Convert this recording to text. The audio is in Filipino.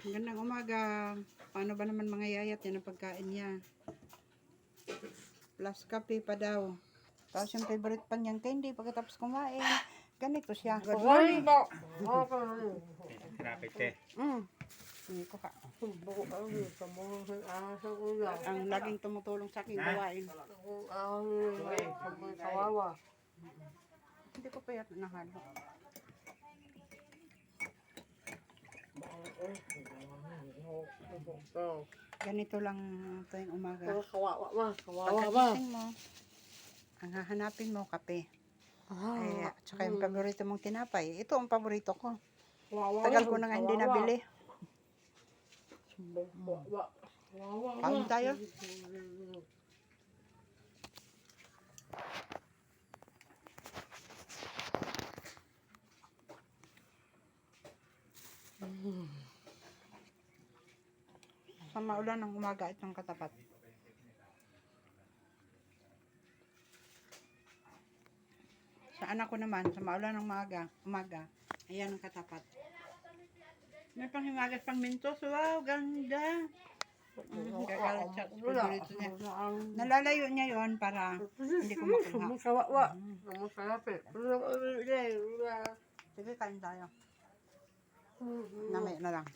Magandang umaga. Paano ba naman mga yayat yan ang pagkain niya? Plus kape pa daw. Tapos yung favorite pa niyang candy pagkatapos kumain. Ganito siya. Good morning. Rapid eh. Hindi ko ka. Ang laging tumutulong sa aking gawain. Hindi ko pa yata nahalo. Ganito lang tuwing umaga. Pagkagising mo, ang hahanapin mo, kape. At saka yung paborito mong tinapay. Ito ang paborito ko. Tagal ko nang hindi nabili. Kain tayo. Sa maulan ng umaga itong katapat. Sa anak ko naman, sa maulan ng umaga, ayan ang katapat. May panghimagas pang mintos. Wow, ganda. Kakalat siya. Paborito niya. Nalalayo niya yon para hindi ko makuha. Sige, kain tayo. Namay na lang.